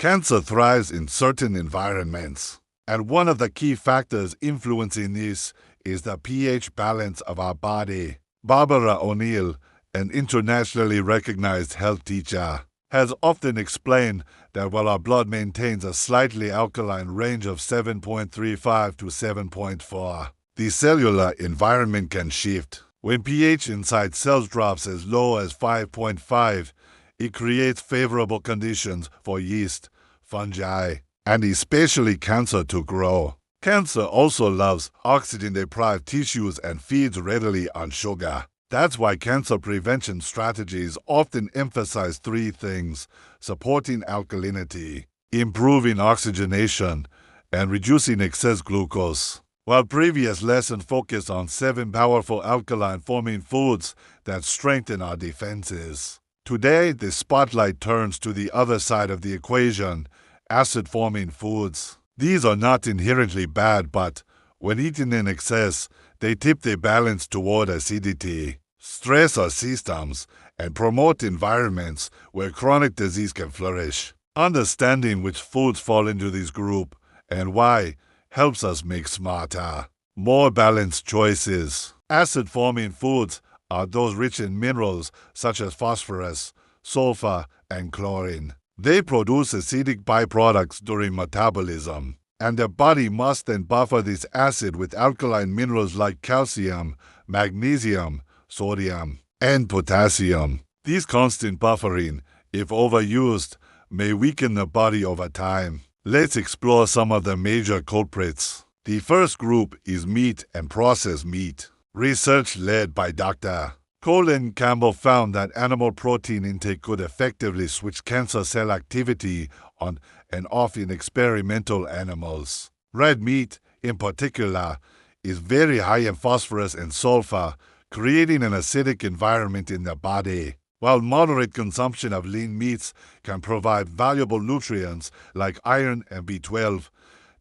Cancer thrives in certain environments, and one of the key factors influencing this is the pH balance of our body. Barbara O'Neill, an internationally recognized health teacher, has often explained that while our blood maintains a slightly alkaline range of 7.35 to 7.4, the cellular environment can shift. When pH inside cells drops as low as 5.5, it creates favorable conditions for yeast, fungi, and especially cancer to grow. Cancer also loves oxygen-deprived tissues and feeds readily on sugar. That's why cancer prevention strategies often emphasize three things: supporting alkalinity, improving oxygenation, and reducing excess glucose. While previous lessons focused on 7 powerful alkaline-forming foods that strengthen our defenses, today the spotlight turns to the other side of the equation: acid-forming foods. These are not inherently bad, but when eaten in excess, they tip the balance toward acidity, stress our systems, and promote environments where chronic disease can flourish. Understanding which foods fall into this group and why helps us make smarter, more balanced choices. Acid-forming foods are those rich in minerals such as phosphorus, sulfur, and chlorine. They produce acidic byproducts during metabolism, and the body must then buffer this acid with alkaline minerals like calcium, magnesium, sodium, and potassium. This constant buffering, if overused, may weaken the body over time. Let's explore some of the major culprits. The first group is meat and processed meat. Research led by Dr. Colin Campbell found that animal protein intake could effectively switch cancer cell activity on and off in experimental animals. Red meat, in particular, is very high in phosphorus and sulfur, creating an acidic environment in the body. While moderate consumption of lean meats can provide valuable nutrients like iron and B12,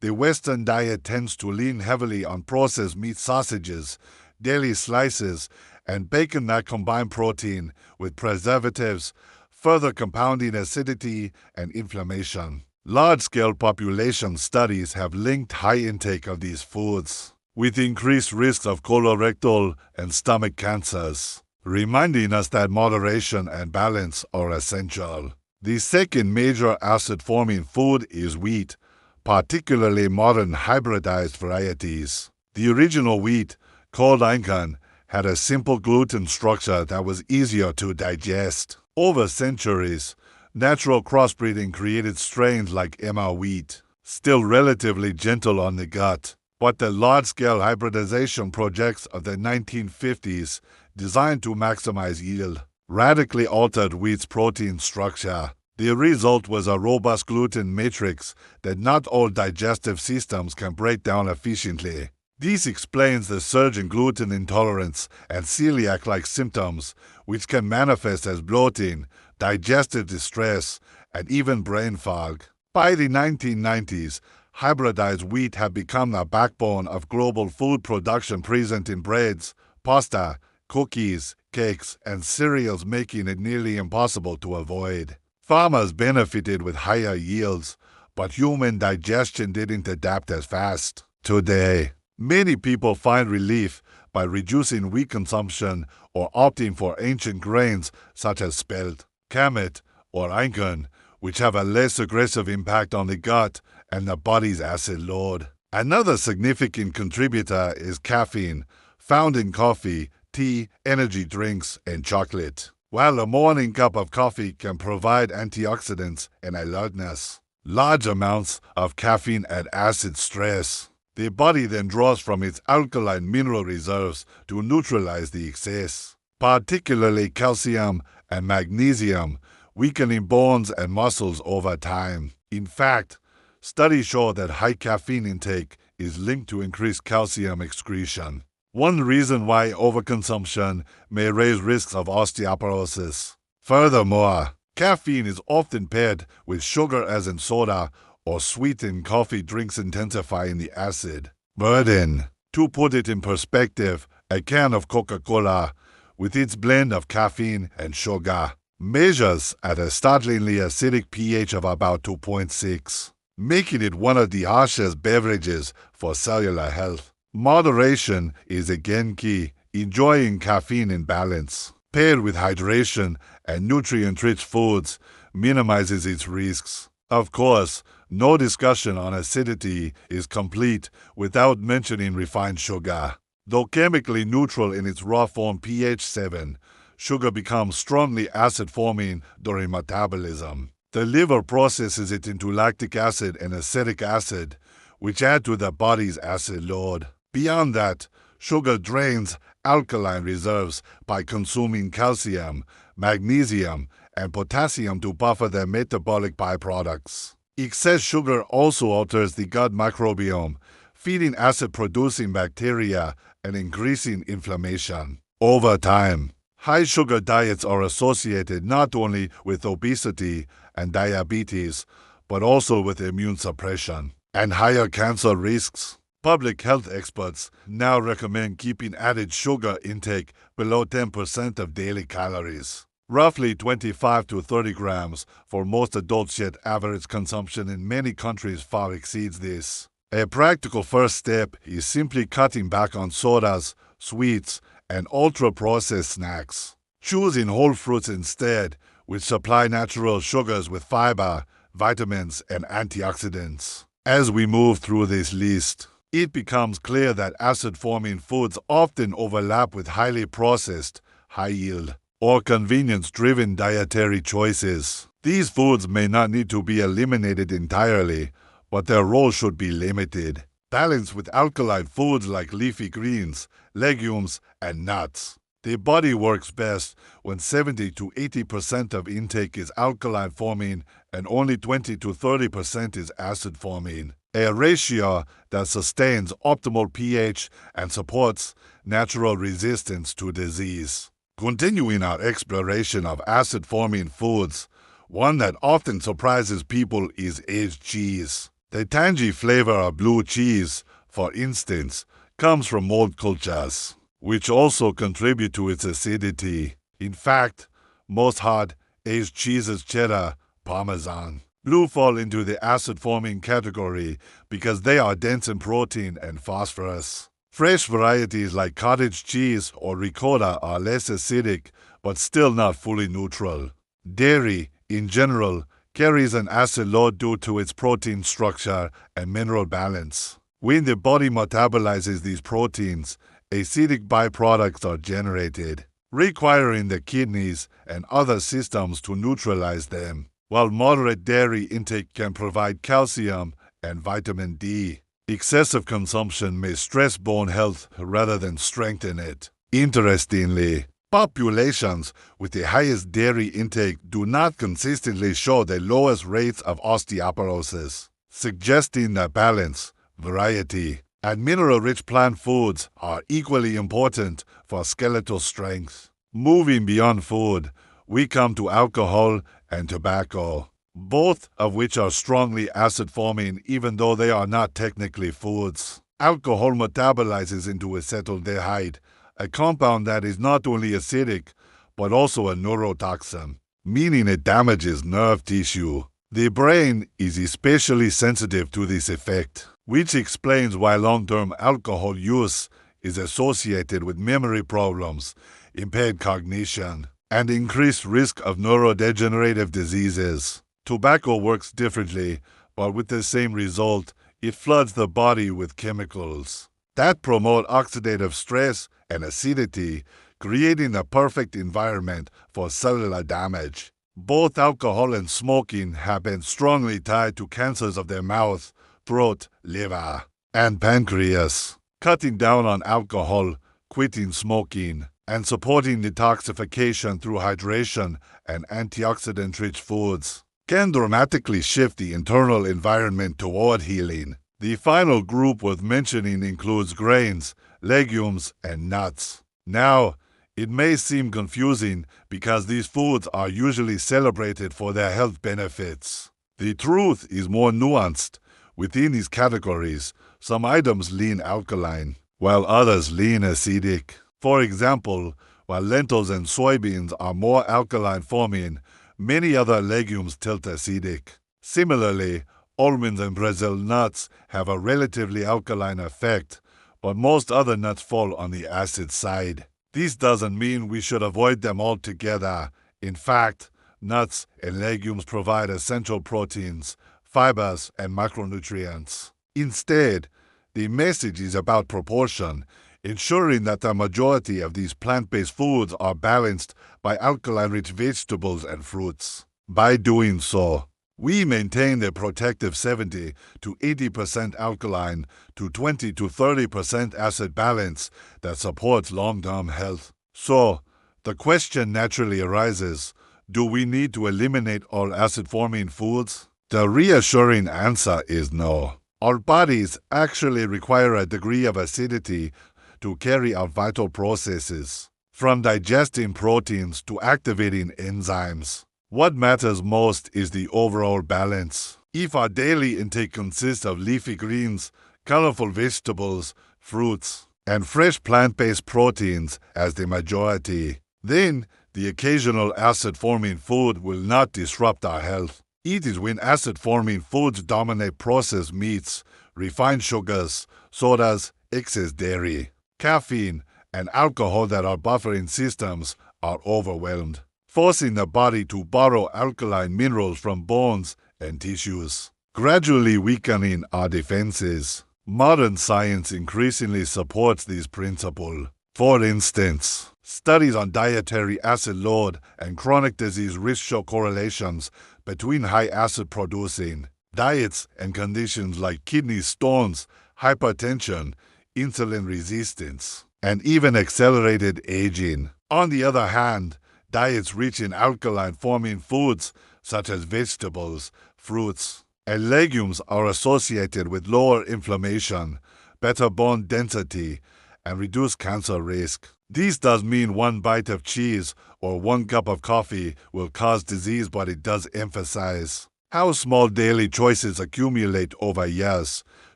the Western diet tends to lean heavily on processed meat sausages, deli slices, and bacon that combine protein with preservatives, further compounding acidity and inflammation. Large-scale population studies have linked high intake of these foods with increased risks of colorectal and stomach cancers, reminding us that moderation and balance are essential. The second major acid-forming food is wheat, particularly modern hybridized varieties. The original wheat, called Einkorn, had a simple gluten structure that was easier to digest. Over centuries, natural crossbreeding created strains like Emma wheat, still relatively gentle on the gut. But the large-scale hybridization projects of the 1950s, designed to maximize yield, radically altered wheat's protein structure. The result was a robust gluten matrix that not all digestive systems can break down efficiently. This explains the surge in gluten intolerance and celiac-like symptoms, which can manifest as bloating, digestive distress, and even brain fog. By the 1990s, hybridized wheat had become the backbone of global food production, present in breads, pasta, cookies, cakes, and cereals, making it nearly impossible to avoid. Farmers benefited with higher yields, but human digestion didn't adapt as fast. Today, many people find relief by reducing wheat consumption or opting for ancient grains such as spelt, kamut, or einkorn, which have a less aggressive impact on the gut and the body's acid load. Another significant contributor is caffeine, found in coffee, tea, energy drinks, and chocolate. While a morning cup of coffee can provide antioxidants and alertness, large amounts of caffeine add acid stress. The body then draws from its alkaline mineral reserves to neutralize the excess, particularly calcium and magnesium, weakening bones and muscles over time. In fact, studies show that high caffeine intake is linked to increased calcium excretion. One reason why overconsumption may raise risks of osteoporosis. Furthermore, caffeine is often paired with sugar, as in soda, or sweetened coffee drinks, intensifying the acid burden. To put it in perspective, a can of Coca-Cola, with its blend of caffeine and sugar, measures at a startlingly acidic pH of about 2.6, making it one of the harshest beverages for cellular health. Moderation is again key, enjoying caffeine in balance, paired with hydration and nutrient-rich foods, minimizes its risks. Of course, no discussion on acidity is complete without mentioning refined sugar. Though chemically neutral in its raw form pH 7, sugar becomes strongly acid-forming during metabolism. The liver processes it into lactic acid and acetic acid, which add to the body's acid load. Beyond that, sugar drains alkaline reserves by consuming calcium, magnesium, and potassium to buffer their metabolic byproducts. Excess sugar also alters the gut microbiome, feeding acid-producing bacteria and increasing inflammation. Over time, high-sugar diets are associated not only with obesity and diabetes, but also with immune suppression and higher cancer risks. Public health experts now recommend keeping added sugar intake below 10% of daily calories, roughly 25 to 30 grams for most adults, yet average consumption in many countries far exceeds this. A practical first step is simply cutting back on sodas, sweets, and ultra-processed snacks. Choosing whole fruits instead, which supply natural sugars with fiber, vitamins, and antioxidants. As we move through this list, it becomes clear that acid-forming foods often overlap with highly processed, high-yield, or convenience-driven dietary choices. These foods may not need to be eliminated entirely, but their role should be limited, balanced with alkaline foods like leafy greens, legumes, and nuts. The body works best when 70 to 80% of intake is alkaline-forming and only 20 to 30% is acid-forming, a ratio that sustains optimal pH and supports natural resistance to disease. Continuing our exploration of acid-forming foods, one that often surprises people is aged cheese. The tangy flavor of blue cheese, for instance, comes from mold cultures, which also contribute to its acidity. In fact, most hard aged cheeses, cheddar, Parmesan, blue, fall into the acid-forming category because they are dense in protein and phosphorus. Fresh varieties like cottage cheese or ricotta are less acidic, but still not fully neutral. Dairy, in general, carries an acid load due to its protein structure and mineral balance. When the body metabolizes these proteins, acidic byproducts are generated, requiring the kidneys and other systems to neutralize them. While moderate dairy intake can provide calcium and vitamin D, excessive consumption may stress bone health rather than strengthen it. Interestingly, populations with the highest dairy intake do not consistently show the lowest rates of osteoporosis, suggesting that balance, variety, and mineral-rich plant foods are equally important for skeletal strength. Moving beyond food, we come to alcohol and tobacco, both of which are strongly acid-forming even though they are not technically foods. Alcohol metabolizes into acetaldehyde, a compound that is not only acidic but also a neurotoxin, meaning it damages nerve tissue. The brain is especially sensitive to this effect, which explains why long-term alcohol use is associated with memory problems, impaired cognition, and increased risk of neurodegenerative diseases. Tobacco works differently, but with the same result. It floods the body with chemicals that promote oxidative stress and acidity, creating the perfect environment for cellular damage. Both alcohol and smoking have been strongly tied to cancers of the mouth, throat, liver, and pancreas. Cutting down on alcohol, quitting smoking, and supporting detoxification through hydration and antioxidant-rich foods can dramatically shift the internal environment toward healing. The final group worth mentioning includes grains, legumes, and nuts. Now, it may seem confusing because these foods are usually celebrated for their health benefits. The truth is more nuanced. Within these categories, some items lean alkaline, while others lean acidic. For example, While lentils and soybeans are more alkaline forming, many other legumes tilt acidic. Similarly, almonds and Brazil nuts have a relatively alkaline effect, but most other nuts fall on the acid side. This doesn't mean we should avoid them altogether. In fact, nuts and legumes provide essential proteins, fibers, and macronutrients. Instead, the message is about proportion, ensuring that the majority of these plant-based foods are balanced by alkaline-rich vegetables and fruits. By doing so, we maintain a protective 70 to 80% alkaline to 20 to 30% acid balance that supports long-term health. So, the question naturally arises, do we need to eliminate all acid-forming foods? The reassuring answer is no. Our bodies actually require a degree of acidity to carry out vital processes, from digesting proteins to activating enzymes. What matters most is the overall balance. If our daily intake consists of leafy greens, colorful vegetables, fruits, and fresh plant-based proteins as the majority, then the occasional acid-forming food will not disrupt our health. It is when acid-forming foods dominate processed meats, refined sugars, sodas, excess dairy, caffeine, and alcohol that our buffering systems are overwhelmed, forcing the body to borrow alkaline minerals from bones and tissues, gradually weakening our defenses. Modern science increasingly supports this principle. For instance, studies on dietary acid load and chronic disease risk show correlations between high acid producing diets and conditions like kidney stones, hypertension, insulin resistance, and even accelerated aging. On the other hand, diets rich in alkaline-forming foods such as vegetables, fruits, and legumes are associated with lower inflammation, better bone density, and reduced cancer risk. This does mean one bite of cheese or one cup of coffee will cause disease, but it does emphasize how small daily choices accumulate over years,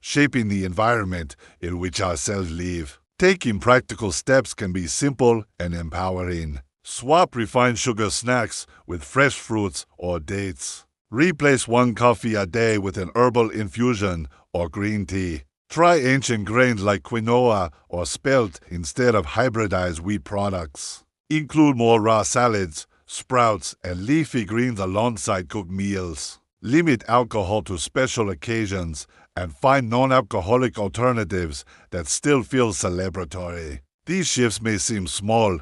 shaping the environment in which our cells live. Taking practical steps can be simple and empowering. Swap refined sugar snacks with fresh fruits or dates. Replace one coffee a day with an herbal infusion or green tea. Try ancient grains like quinoa or spelt instead of hybridized wheat products. Include more raw salads, sprouts, and leafy greens alongside cooked meals. Limit alcohol to special occasions and find non-alcoholic alternatives that still feel celebratory. These shifts may seem small,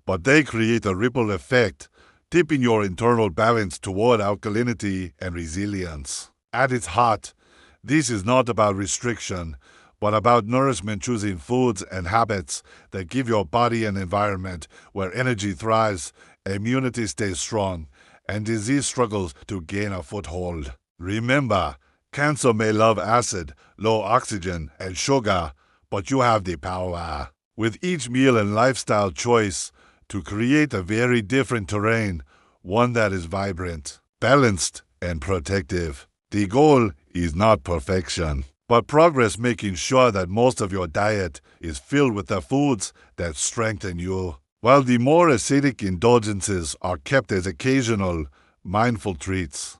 but they create a ripple effect, tipping your internal balance toward alkalinity and resilience. At its heart, this is not about restriction, but about nourishment, choosing foods and habits that give your body an environment where energy thrives, immunity stays strong, and disease struggles to gain a foothold. Remember, cancer may love acid, low oxygen, and sugar, but you have the power, with each meal and lifestyle choice, to create a very different terrain, one that is vibrant, balanced, and protective. The goal is not perfection, but progress, making sure that most of your diet is filled with the foods that strengthen you. While the more acidic indulgences are kept as occasional, mindful treats,